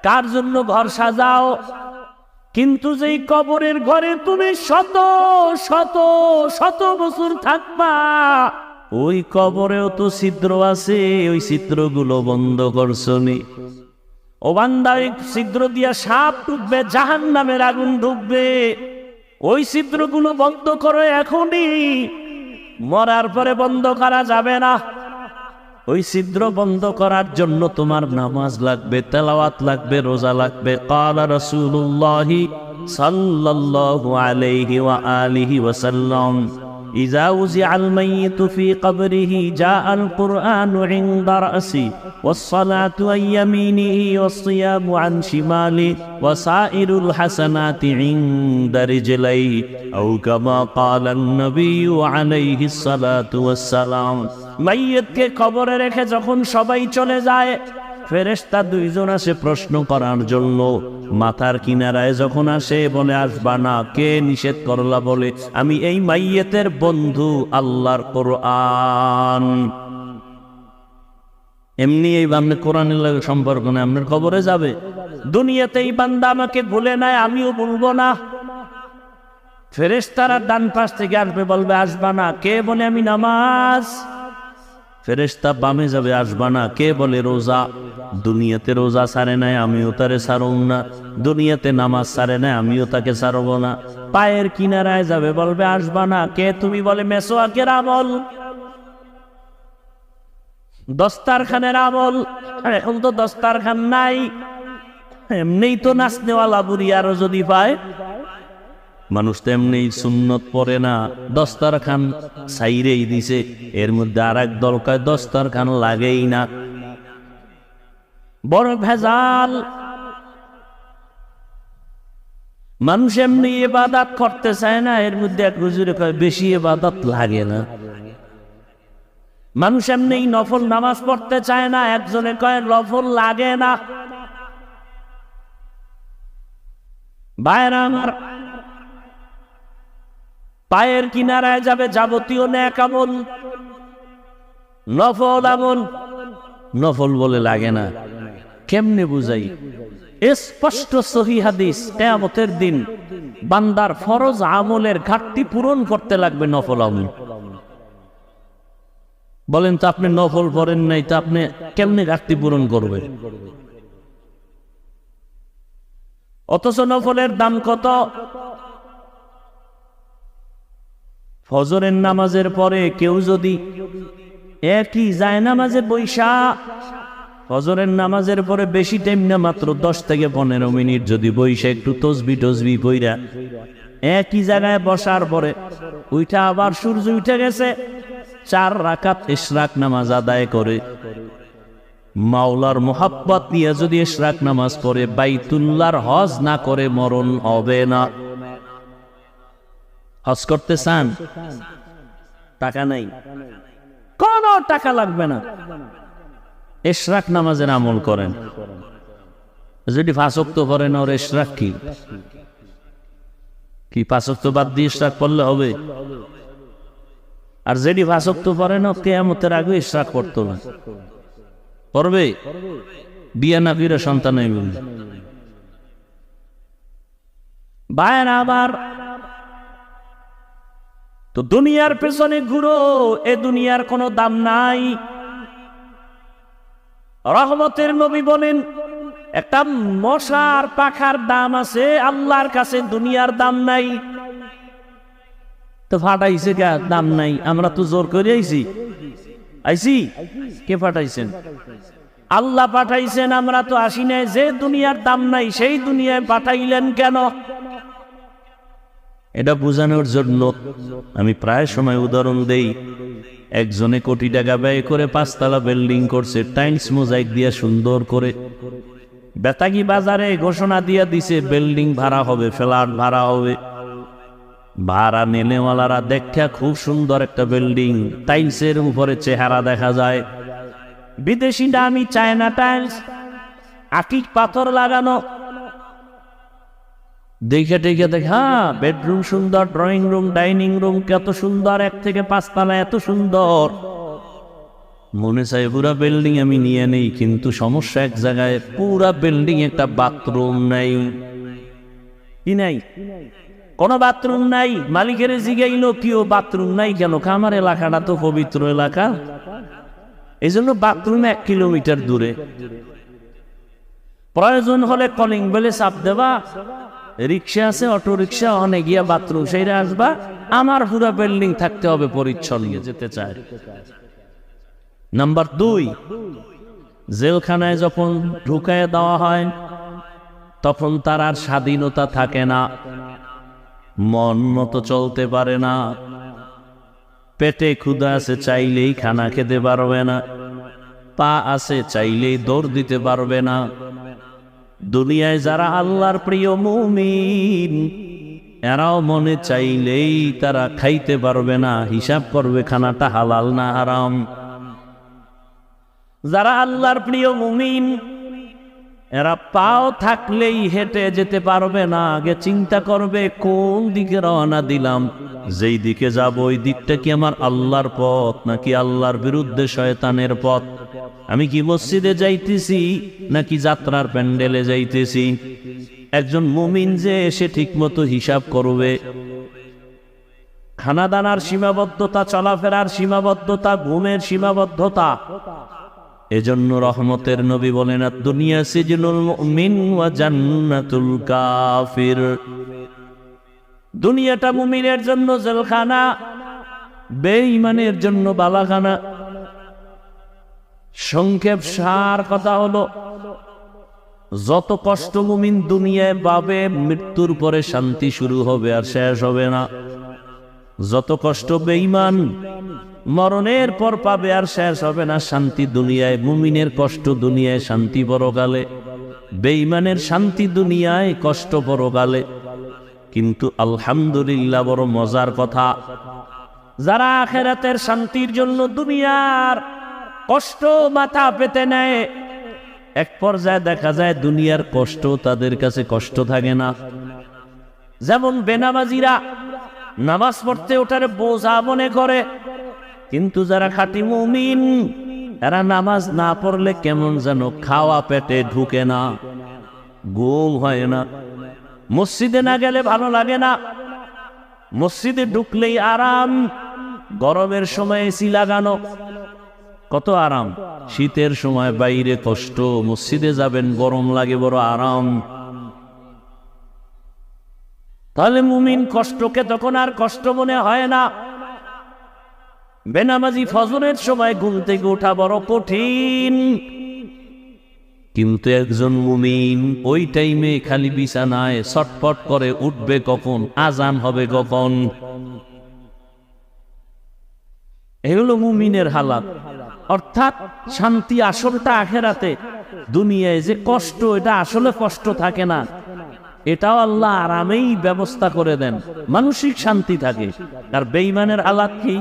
কার জন্য ঘর সাজাও, কিন্তু যেই কবরের ঘরে তুমি শত শত শত বছর থাকবা, ওই কবরেও তো ছিদ্র আছে, ওই ছিদ্রগুলো বন্ধ করছনি। ও বান্দা, ওই ছিদ্র দিয়া সাপ ঢুকবে, জাহান্নামের আগুন ঢুকবে, ওই ছিদ্রগুলো বন্ধ করো এখনই, মরার পরে বন্ধ করা যাবে না। ওই ছিদ্র বন্ধ করার জন্য তোমার নামাজ লাগবে, তেলাওয়াত লাগবে, রোজা লাগবে। ক্বালা রাসূলুল্লাহি সাল্লাল্লাহু আলাইহি ওয়া আলিহি ওয়াসাল্লাম, ইযা উযিআল মাইয়িতু ফি কবরিহি জাআল কুরআনু ইনদা রাসি ওয়াস সালাতু আন ইয়ামিনিহি ওয়াস সিয়ামু আন শিমালিহি ওয়া সাইরুল হাসানাতি ইনদা রিজলাইহি আও কামা ক্বালা আন-নাবিয়্যু আলাইহিস সালাতু ওয়াস সালাম। মাইয়িতকে কবরে রেখে যখন সবাই চলে যায়, ফেরেশতা দুইজন আসে প্রশ্ন করার জন্য। মাথার কিনারায় যখন আসে বলে, আসবা না। কে নিষেধ করলা? বলে, আমি এই মাইয়িতের বন্ধু, আল্লাহর কোরআন। এমনি এই বান্দা কোরআনের লাগে সম্পর্ক নেই, আপনার কবরে যাবে। দুনিয়াতে এই বান্দা আমাকে ভুলে নাই, আমিও ভুলবো না। ফেরেশতারা ডান পাশ থেকে আসবে, বলবে আসবা না। কে বলে, আমি নামাজ। ফেরেশতা বামে যাবে, আসবা না। কে বলে, রোজা। দুনিয়াতে রোজা সারে নাই, আমিও তারে সারব না। দুনিয়াতে নামাজ সারে নাই, আমিও তাকে সারব না। পায়ের কিনারায় যাবে, বলবে আসবা না। কে তুমি? বলে, মেসওয়াকের আমল, দস্তারখানের আমল। এখন তো দস্তারখান নাই, এমনিই তো নাচনেওয়ালা বুড়ি আরো যদি পায়। মানুষ তো এমনি সুন্নত পড়ে না, দস্তারখান সাইরেই দিছে। এর মধ্যে আর এক দল কয় দস্তারখান লাগেই না। বড় ভেজাল। মানুষ এমনি ইবাদত করতে চায় না, এর মধ্যে এক হুজুরে কয় বেশি ইবাদত লাগে না। মানুষ এমনি নফল নামাজ পড়তে চায় না, একজনে কয় নফল লাগে না। ভাইরা আমার, পায়ের কিনারায় যাবে যাবতীয় নেক আমল, নফল আমল। নফল বলে লাগে না, কেমনে বুঝাই? স্পষ্ট সহিহ হাদিস, কিয়ামতের দিন বান্দার ফরজ আমলের ঘাটতি পূরণ করতে লাগবে নফল আমল। বলেন তো, আপনি নফল পড়েন নাই, তো আপনি কেমনে ঘাটতি পূরণ করবেন? অথচ নফলের দাম কত? ফজরের নামাজের পরে কেউ যদি একই জায়নামাজে বৈশা, ফজরের নামাজের পরে বেশি টাইম না, মাত্র 10 থেকে 15 মিনিট যদি বৈশা একটু তসবি টসবি পইরা একই জায়গায় বসার পরে উইঠা আবার সূর্য উঠে গেছে, 4 রাকাত ইশরাক নামাজ আদায় করে মাওলার মোহাব্বত নিয়ে যদি ইশরাক নামাজ পড়ে, বাইতুল্লাহর হজ না করে মরণ হবে না। হজ করতে চান? টাকা নাই, কোন টাকা লাগবে না, ইশরাক নামাজের আমল করেন। যদি 5 ওয়াক্ত পড়েন, ওর ইশরাক কি 5 ওয়াক্ত বাদ দিয়ে ইশরাক পড়লে হবে? আর যদি 5 ওয়াক্ত পড়েন, কিয়ামতের আগে ইশরাক করতো না, করবে? বিয়ে না করে সন্তান হইবে। ভাইরা আবার, তো দুনিয়ার পেছনে ঘুরো, এ দুনিয়ার কোনো দাম নাই। রহমতের নবী বলেন, একটা মশার পাখার দাম আছে আল্লাহর কাছে, দুনিয়ার দাম নাই। তো ফাটাইছে কে? দাম নাই। আমরা তো জোর করে আইছি। কে পাঠাইছেন? আল্লাহ পাঠাইছেন, আমরা তো আসি নাই। যে দুনিয়ার দাম নাই, সেই দুনিয়ায় পাঠাইলেন কেন? এটা বোঝানোর জন্য আমি প্রায় সময় উদাহরণ দেই। একজনে কোটি টাকা ব্যয় করে 5 তলা বিল্ডিং করছে, টাইলস মোজাইক দিয়ে সুন্দর করে। বেতাগী বাজারে ঘোষণা দিয়ে দিছে বিল্ডিং ভাড়া হবে, ফ্ল্যাট ভাড়া হবে। ভাড়া নেনেওয়ালারা দেখা খুব সুন্দর একটা বিল্ডিং, টাইলসের উপরে চেহারা দেখা যায় বিদেশি দামি চায়না টাইলস, আকিক পাথর লাগানো। দেখে দেখা, বেডরুম সুন্দর, ড্রয়িং রুম, ডাইনিং রুম কত সুন্দর, 1 থেকে 5 তলা এত সুন্দর। মনে চাই পুরা বিল্ডিং আমি নিয়ে নেই, কিন্তু সমস্যা এক জায়গায়, পুরা বিল্ডিং একটা বাথরুম নাই। কি নাই? কোন বাথরুম নাই। মালিকের জিগাইলো কিও বাথরুম নাই কেন? আমার এলাকাটা তো পবিত্র এলাকা, এই জন্য বাথরুম 1 কিলোমিটার দূরে। প্রয়োজন হলে কলিং বেলে চাপ দেবা, রিক্সা আছে, অটো রিক্সা, অনেক গিয়া বাথরুম সেইরা আসবা। আমার পুরা বিল্ডিং থাকতে হবে পরিচ্ছন্ন, যেতে চায়। নাম্বার 2, জেলখানায় যখন ঢুকায় দেওয়া হয় তখন তার আর স্বাধীনতা থাকে না, মন মতো চলতে পারে না, পেটে ক্ষুধা আছে চাইলেই খানা খেতে পারবে না, পা আছে চাইলেই দৌড় দিতে পারবে না। দুনিয়ায় যারা আল্লাহর প্রিয় মুমিন, এরাও মনে চাইলেই তারা খাইতে পারবে না, হিসাব করবে খানাটা হালাল না হারাম। যারা আল্লাহর প্রিয় মুমিন, এরা পাও থাকলেই হেঁটে যেতে পারবে না, আগে চিন্তা করবে কোন দিকে রওনা দিলাম, যেই দিকে যাব ওই দিকটা কি আমার আল্লাহর পথ নাকি আল্লাহর বিরুদ্ধে শয়তানের পথ? আমি কি মসজিদে যাইতেছি নাকি যাত্রার প্যান্ডেলে যাইতেছি? একজন মুমিন যে এসে ঠিক মতো হিসাব করবে, খানা দানার সীমাবদ্ধতা, চলাফেরার সীমাবদ্ধতা, ঘুমের সীমাবদ্ধতা। এজন্য রহমতের নবী বলেন, দুনিয়া সিজনুল মুমিন ওয়া জান্নাতুল কাফির। দুনিয়াটা মুমিনের জন্য জেলখানা, বেঈমানের জন্য বালাখানা। সংক্ষেপ সার কথা হলো, যত কষ্ট মুমিন দুনিয়ায় পাবে, মৃত্যুর পরে শান্তি শুরু হবে আর শেষ হবে না। যত কষ্ট বেঈমান মরণের পর পাবে আর শেষ হবে না। শান্তি দুনিয়ায়, মুমিনের কষ্ট দুনিয়ায়, শান্তি পরকালে। বেঈমানের শান্তি দুনিয়ায়, কষ্ট পরকালে। কিন্তু আলহামদুলিল্লাহ, বড় মজার কথা, যারা আখিরাতের শান্তির জন্য দুনিয়ার কষ্ট মাথা পেতে নেয়, এক পর্যায়ে দেখা যায় দুনিয়ার কষ্ট তাদের কাছে কষ্ট থাকে না। যেমন বেনামাজিরা নামাজ পড়তে ওঠার বোঝা মনে করে, কিন্তু যারা খাঁটি মুমিন, এরা নামাজ না পড়লে কেমন যেন খাওয়া পেটে ঢুকে না, ঘুম হয় না। মসজিদে না গেলে ভালো লাগে না, মসজিদে ঢুকলেই আরাম। গরমের সময় এসি লাগানো, কত আরাম। শীতের সময় বাইরে কষ্ট, মসজিদে যাবেন গরম লাগে, বড় আরাম। তাহলে মুমিন কষ্টকে তখন আর কষ্ট মনে হয় না। বেনামাজি ফজরের সময় ঘুম থেকে ওঠা বড় কঠিন, কিন্তু একজন মুমিন ওই টাইমে খালি বিছানায় ছটফট করে, উঠবে কখন, আজান হবে কখন। এগুলো মুমিনের হালাত। অর্থাৎ শান্তি আসলটা আখেরাতে। দুনিয়ায় যে কষ্ট, এটা আসলে কষ্ট থাকে না, এটাও আল্লাহ আরামেই ব্যবস্থা করে দেন, মানসিক শান্তি থাকে। আর বেঈমানের হালাত কি?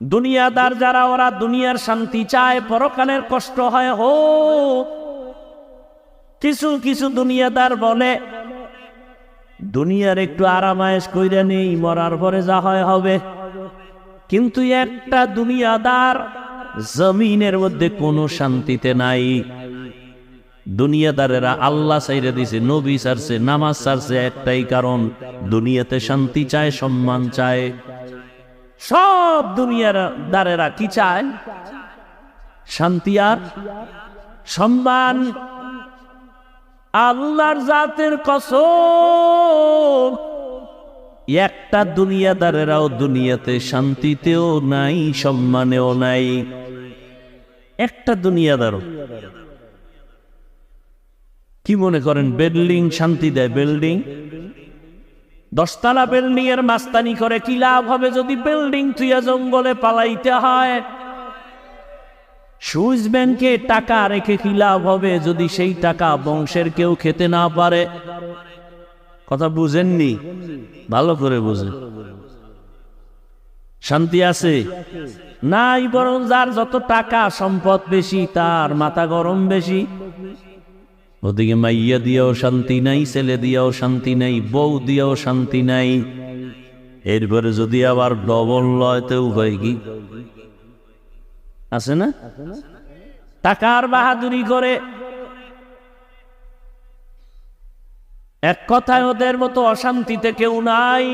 দুনিয়াদার যারা, ওরা দুনিয়ার শান্তি চায়, পরকালের কষ্ট হয় হো। কিছু কিছু দুনিয়াদার বলে, দুনিয়ার একটু আরামায়েশ কইরা নেই, মরার পরে যা হয় হবে। কিন্তু একটা দুনিয়াদার জমিনের মধ্যে কোনো শান্তিতে নাই। দুনিয়াদারেরা আল্লাহ ছাইরে দিছে, নবী ছাড়ছে, নামাজ ছাড়ছে, একটাই কারণ, দুনিয়াতে শান্তি চায়, সম্মান চায়। সব দুনিয়ার দারেরা কি চায়? শান্তি আর সম্মান। আল্লাহর জাতের কসম, একটা দুনিয়াদারেরাও দুনিয়াতে শান্তিতেও নাই, সম্মানেও নাই। একটা দুনিয়াদারও। কি মনে করেন বিল্ডিং শান্তি দেয়? বিল্ডিং 10 তলা বিল্ডিং এর মাস্তানি করে কি লাভ হবে যদি বিল্ডিং তুইয়া জঙ্গলে পালাইতে হয়? সুইস ব্যাংকে টাকা রেখে কি লাভ হবে যদি সেই টাকা বংশের কেউ খেতে না পারে? কথা বুঝেননি? ভালো করে বুঝেন। শান্তি আছে নাই, বরং যার যত টাকা সম্পদ বেশি তার মাথা গরম বেশি। ওদিকে মাইয়া দিয়েও শান্তি নাই, ছেলে দিয়েও শান্তি নাই, বউ দিয়েও শান্তি নাই। এরপরে যদি আবার ডবল লয়তেও হয় কি, আছে না? টাকার বাহাদুরি করে, এক কথায় ওদের মতো অশান্তিতে কেউ নাই।